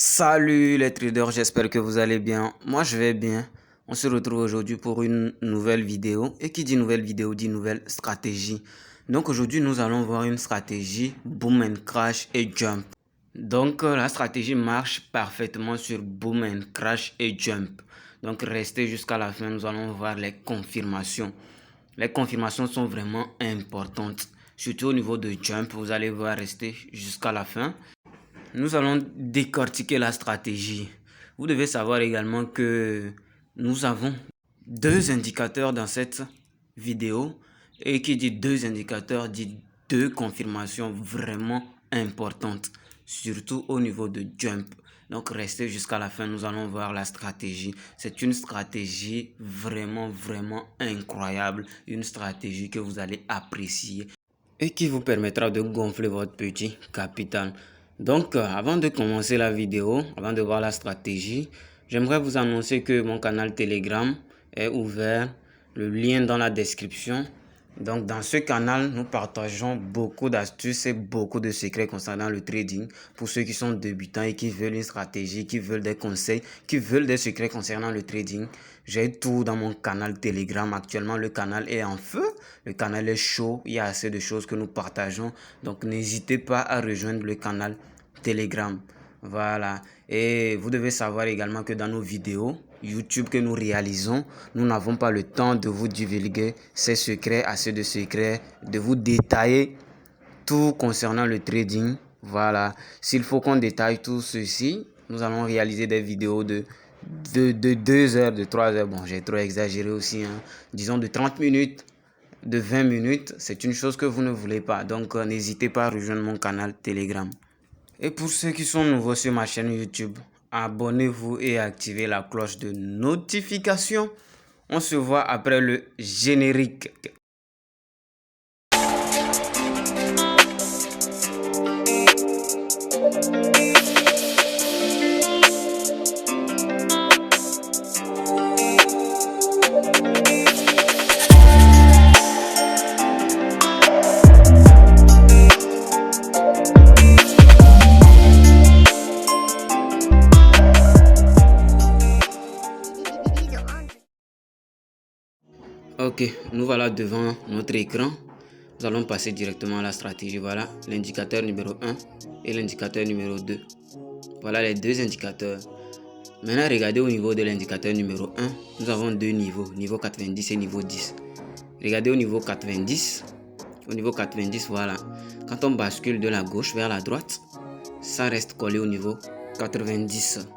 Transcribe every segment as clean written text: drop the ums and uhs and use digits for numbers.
Salut les traders, j'espère que vous allez bien. Moi je vais bien. On se retrouve aujourd'hui pour une nouvelle vidéo. Et qui dit nouvelle vidéo dit nouvelle stratégie. Donc aujourd'hui nous allons voir une stratégie boom and crash et jump. Donc la stratégie marche parfaitement sur boom and crash et jump. Donc restez jusqu'à la fin, nous allons voir les confirmations. Les confirmations sont vraiment importantes. Surtout au niveau de jump, vous allez voir rester jusqu'à la fin. Nous allons décortiquer la stratégie. Vous devez savoir également que nous avons deux indicateurs dans cette vidéo. Et qui dit deux indicateurs dit deux confirmations vraiment importantes. Surtout au niveau de jump. Donc restez jusqu'à la fin, nous allons voir la stratégie. C'est une stratégie vraiment incroyable. Une stratégie que vous allez apprécier. Et qui vous permettra de gonfler votre petit capital. Donc, avant de commencer la vidéo, avant de voir la stratégie, j'aimerais vous annoncer que mon canal Telegram est ouvert. Le lien dans la description. Donc, dans ce canal, nous partageons beaucoup d'astuces et beaucoup de secrets concernant le trading. Pour ceux qui sont débutants et qui veulent une stratégie, qui veulent des conseils, qui veulent des secrets concernant le trading. J'ai tout dans mon canal Telegram. Actuellement, le canal est en feu. Le canal est chaud. Il y a assez de choses que nous partageons. Donc, n'hésitez pas à rejoindre le canal Telegram. Voilà. Et vous devez savoir également que dans nos vidéos YouTube que nous réalisons, nous n'avons pas le temps de vous divulguer ces secrets, assez de secrets, de vous détailler tout concernant le trading. Voilà. S'il faut qu'on détaille tout ceci, nous allons réaliser des vidéos de 2 heures, de 3 heures. Bon, j'ai trop exagéré aussi. Disons de 30 minutes, de 20 minutes. C'est une chose que vous ne voulez pas. Donc, n'hésitez pas à rejoindre mon canal Telegram. Et pour ceux qui sont nouveaux sur ma chaîne YouTube, abonnez-vous et activez la cloche de notification. On se voit après le générique. Ok, nous voilà devant notre écran. Nous allons passer directement à la stratégie. Voilà l'indicateur numéro 1 et l'indicateur numéro 2. Voilà les deux indicateurs. Maintenant, regardez au niveau de l'indicateur numéro 1. Nous avons deux niveaux, niveau 90 et niveau 10. Regardez au niveau 90. Au niveau 90, voilà. Quand on bascule de la gauche vers la droite, ça reste collé au niveau 90.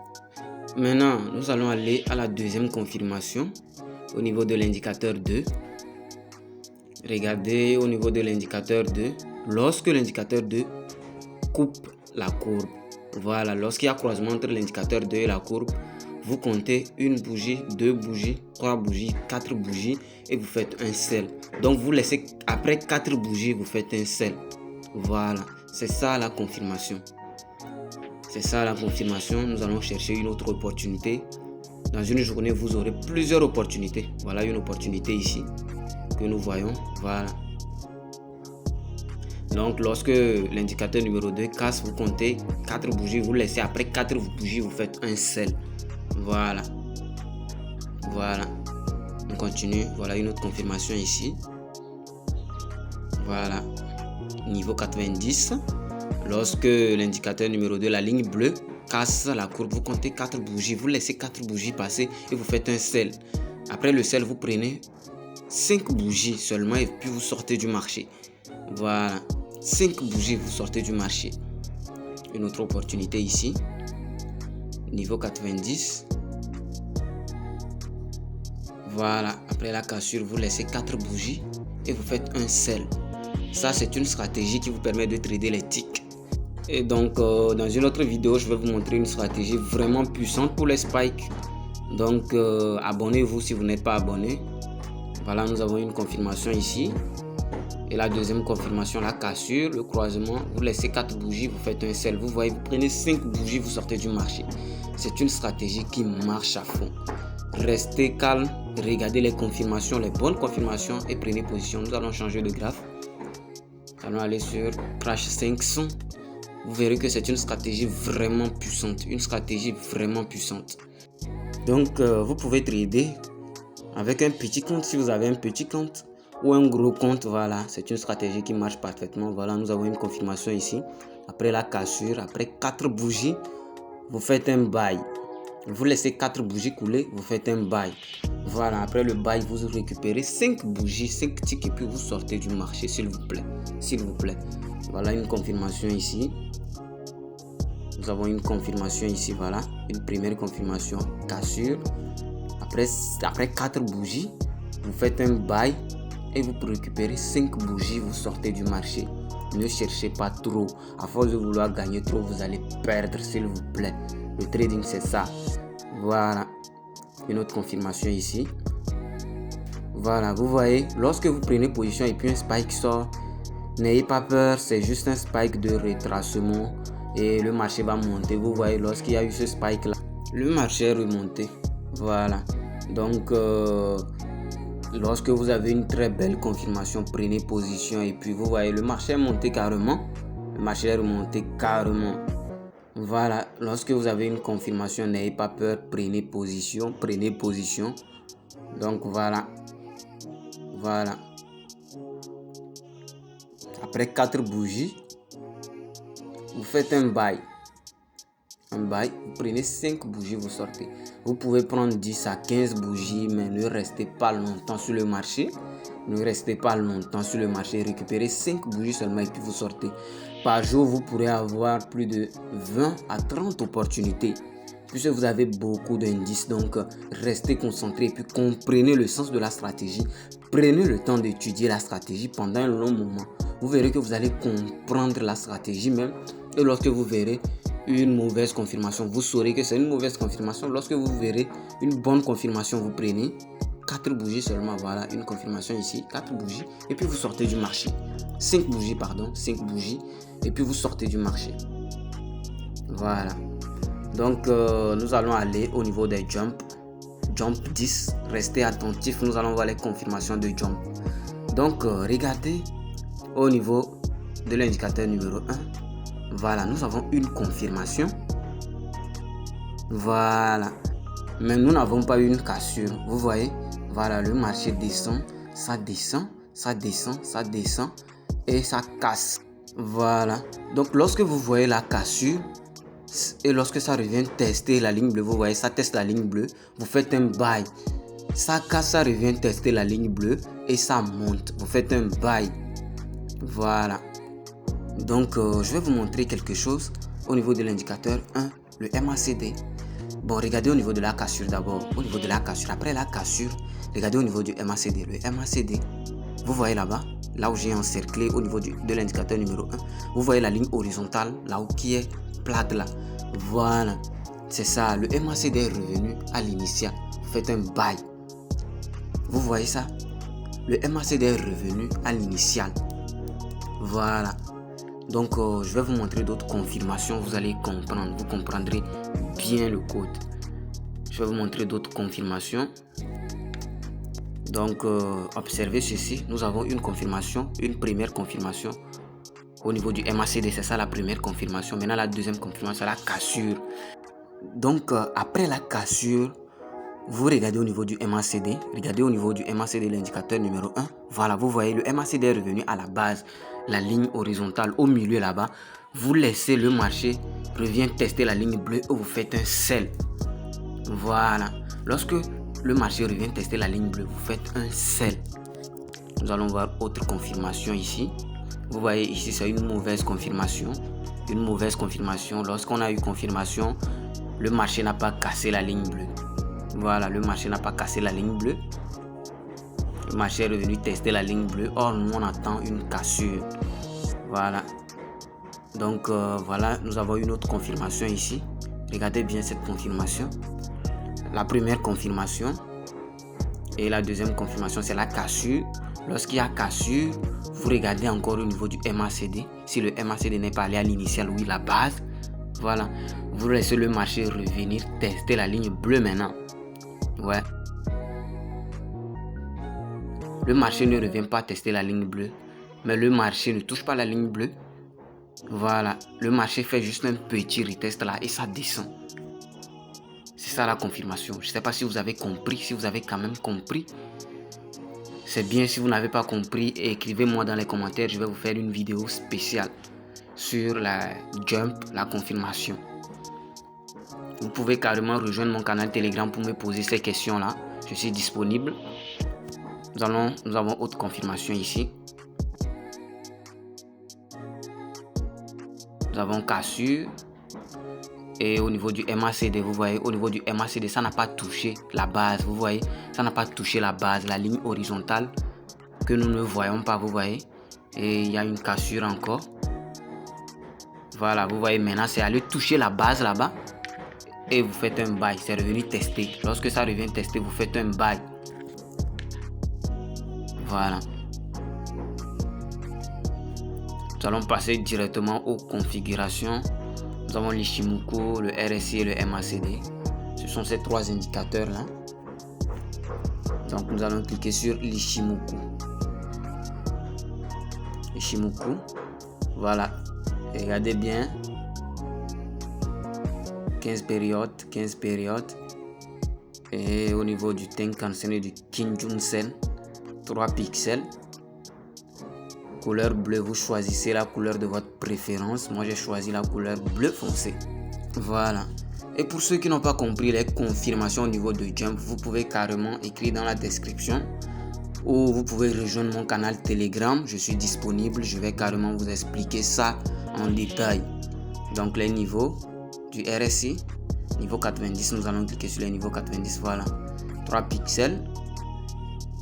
Maintenant, nous allons aller à la deuxième confirmation. Au niveau de l'indicateur 2, regardez au niveau de l'indicateur 2, lorsque l'indicateur 2 coupe la courbe, voilà, lorsqu'il y a croisement entre l'indicateur 2 et la courbe, vous comptez une bougie, deux bougies, trois bougies, quatre bougies et vous faites un sell. Donc vous laissez, après 4 bougies, vous faites un sell. Voilà, c'est ça la confirmation. C'est ça la confirmation. Nous allons chercher une autre opportunité. Dans une journée, vous aurez plusieurs opportunités. Voilà une opportunité ici que nous voyons. Voilà. Donc, lorsque l'indicateur numéro 2 casse, vous comptez 4 bougies. Vous laissez après 4 bougies, vous faites un sell. Voilà. Voilà. On continue. Voilà une autre confirmation ici. Voilà. Niveau 90. Lorsque l'indicateur numéro 2, la ligne bleue, casse la courbe, vous comptez 4 bougies, vous laissez 4 bougies passer et vous faites un sell. Après le sell, vous prenez 5 bougies seulement et puis vous sortez du marché. Voilà, 5 bougies, vous sortez du marché. Une autre opportunité ici, niveau 90. Voilà, après la cassure, vous laissez 4 bougies et vous faites un sell. Ça, c'est une stratégie qui vous permet de trader les ticks. Et donc, dans une autre vidéo, je vais vous montrer une stratégie vraiment puissante pour les spikes. Donc, abonnez-vous si vous n'êtes pas abonné. Voilà, nous avons une confirmation ici. Et la deuxième confirmation, la cassure, le croisement. Vous laissez 4 bougies, vous faites un sell. Vous voyez, vous prenez 5 bougies, vous sortez du marché. C'est une stratégie qui marche à fond. Restez calme, regardez les confirmations, les bonnes confirmations et prenez position. Nous allons changer de graphe. Nous allons aller sur Crash 500. vous verrez que c'est une stratégie vraiment puissante. Une stratégie vraiment puissante. Donc, vous pouvez trader avec un petit compte si vous avez un petit compte ou un gros compte. Voilà, c'est une stratégie qui marche parfaitement. Voilà, nous avons une confirmation ici. Après la cassure, après 4 bougies, vous faites un buy. Vous laissez 4 bougies couler, vous faites un buy. Voilà, après le buy, vous récupérez 5 bougies, 5 ticks et puis vous sortez du marché, s'il vous plaît. S'il vous plaît. Voilà une confirmation ici. Nous avons une confirmation ici, voilà. Une première confirmation, cassure. Après 4 bougies, vous faites un buy et vous récupérez 5 bougies, vous sortez du marché. Ne cherchez pas trop. À force de vouloir gagner trop, vous allez perdre, s'il vous plaît. Le trading, c'est ça. Voilà. Une autre confirmation ici. Voilà, vous voyez, lorsque vous prenez position et puis un spike sort, n'ayez pas peur, c'est juste un spike de retracement et le marché va monter. Vous voyez, lorsqu'il y a eu ce spike là, le marché est remonté. Voilà. Donc, lorsque vous avez une très belle confirmation, prenez position et puis vous voyez, le marché est monté carrément. Le marché est remonté carrément. Voilà, lorsque vous avez une confirmation, n'ayez pas peur, prenez position, prenez position. Donc voilà. Voilà. Après 4 bougies, vous faites un buy. Un buy, vous prenez 5 bougies, vous sortez. Vous pouvez prendre 10 à 15 bougies, mais ne restez pas longtemps sur le marché. Ne restez pas longtemps sur le marché. Récupérez 5 bougies seulement et puis vous sortez. Par jour, vous pourrez avoir plus de 20 à 30 opportunités. Puisque vous avez beaucoup d'indices, donc restez concentré et puis comprenez le sens de la stratégie. Prenez le temps d'étudier la stratégie pendant un long moment. Vous verrez que vous allez comprendre la stratégie même. Et lorsque vous verrez une mauvaise confirmation, vous saurez que c'est une mauvaise confirmation. Lorsque vous verrez une bonne confirmation, vous prenez 4 bougies seulement. Voilà, une confirmation ici, 4 bougies. Et puis vous sortez du marché. 5 bougies, pardon, 5 bougies. Et puis vous sortez du marché. Voilà. Donc, nous allons aller au niveau des jumps. Jump 10. Restez attentifs. Nous allons voir les confirmations de jump. Donc, regardez au niveau de l'indicateur numéro 1. Voilà, nous avons une confirmation. Voilà. Mais nous n'avons pas eu une cassure. Vous voyez? Voilà, le marché descend. Ça descend. Ça descend. Ça descend. Et ça casse. Voilà. Donc, lorsque vous voyez la cassure, et lorsque ça revient tester la ligne bleue, vous voyez, ça teste la ligne bleue, vous faites un buy. Ça casse, ça revient tester la ligne bleue et ça monte. Vous faites un buy. Voilà. Donc, je vais vous montrer quelque chose au niveau de l'indicateur 1, le MACD. Bon, regardez au niveau de la cassure d'abord. Au niveau de la cassure. Après la cassure, regardez au niveau du MACD. Le MACD, vous voyez là-bas, là où j'ai encerclé au niveau de l'indicateur numéro 1, vous voyez la ligne horizontale, là où qui est plate là. Voilà, c'est ça. Le MACD est revenu à l'initial. Vous faites un buy. Vous voyez ça? Le MACD est revenu à l'initial. Voilà. Donc, je vais vous montrer d'autres confirmations. Vous allez comprendre. Vous comprendrez bien le code. Je vais vous montrer d'autres confirmations. Donc, observez ceci. Nous avons une confirmation, une première confirmation. Au niveau du MACD, c'est ça la première confirmation. Maintenant, la deuxième confirmation, c'est la cassure. Donc, après la cassure, vous regardez au niveau du MACD. Regardez au niveau du MACD, l'indicateur numéro 1. Voilà, vous voyez, le MACD est revenu à la base. La ligne horizontale au milieu là-bas. Vous laissez le marché, revient tester la ligne bleue et vous faites un sell. Voilà. Lorsque le marché revient tester la ligne bleue, vous faites un sell. Nous allons voir autre confirmation ici. Vous voyez ici, c'est une mauvaise confirmation. Une mauvaise confirmation. Lorsqu'on a eu confirmation, le marché n'a pas cassé la ligne bleue. Voilà, le marché n'a pas cassé la ligne bleue. Le marché est revenu tester la ligne bleue. Or, nous, on attend une cassure. Voilà. Donc, voilà, nous avons une autre confirmation ici. Regardez bien cette confirmation. La première confirmation et la deuxième confirmation, c'est la cassure. Lorsqu'il y a cassure, vous regardez encore au niveau du MACD. Si le MACD n'est pas allé à l'initial, oui, la base. Voilà. Vous laissez le marché revenir tester la ligne bleue maintenant. Ouais. Le marché ne revient pas tester la ligne bleue. Mais le marché ne touche pas la ligne bleue. Voilà, le marché fait juste un petit retest là et ça descend. C'est ça la confirmation. Je ne sais pas si vous avez compris, si vous avez quand même compris. C'est bien, si vous n'avez pas compris, écrivez-moi dans les commentaires, je vais vous faire une vidéo spéciale sur la jump, la confirmation. Vous pouvez carrément rejoindre mon canal Telegram pour me poser ces questions-là. Je suis disponible. Nous avons autre confirmation ici. Nous avons cassure. Et au niveau du MACD, vous voyez, au niveau du MACD, ça n'a pas touché la base. Vous voyez, ça n'a pas touché la base, la ligne horizontale que nous ne voyons pas, vous voyez. Et il y a une cassure encore. Voilà, vous voyez, maintenant c'est aller toucher la base là-bas. Et vous faites un buy, c'est revenu tester. Lorsque ça revient tester, vous faites un buy. Voilà. Nous allons passer directement aux configurations. Nous avons l'Ichimoku, le RSI et le MACD. Ce sont ces trois indicateurs là. Donc nous allons cliquer sur l'Ichimoku. L'Ichimoku. Voilà. Et regardez bien. 15 périodes. Et au niveau du Tenkan-sen et du Kijun-sen, 3 pixels. Couleur bleue, vous choisissez la couleur de votre préférence. Moi, j'ai choisi la couleur bleu foncé. Voilà. Et pour ceux qui n'ont pas compris les confirmations au niveau de Jump, vous pouvez carrément écrire dans la description ou vous pouvez rejoindre mon canal Telegram. Je suis disponible. Je vais carrément vous expliquer ça en détail. Donc, les niveaux du RSI, niveau 90, nous allons cliquer sur les niveaux 90. Voilà. 3 pixels.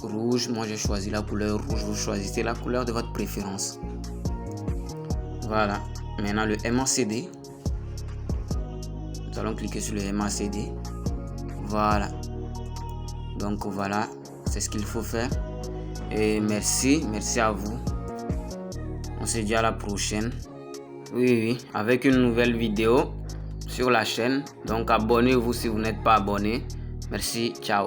Rouge, moi j'ai choisi la couleur rouge, vous choisissez la couleur de votre préférence. Voilà, maintenant le MACD, nous allons cliquer sur le MACD. Voilà, donc voilà, c'est ce qu'il faut faire. Et merci à vous. On se dit à la prochaine. Oui, avec une nouvelle vidéo sur la chaîne. Donc abonnez-vous si vous n'êtes pas abonné. Merci, ciao.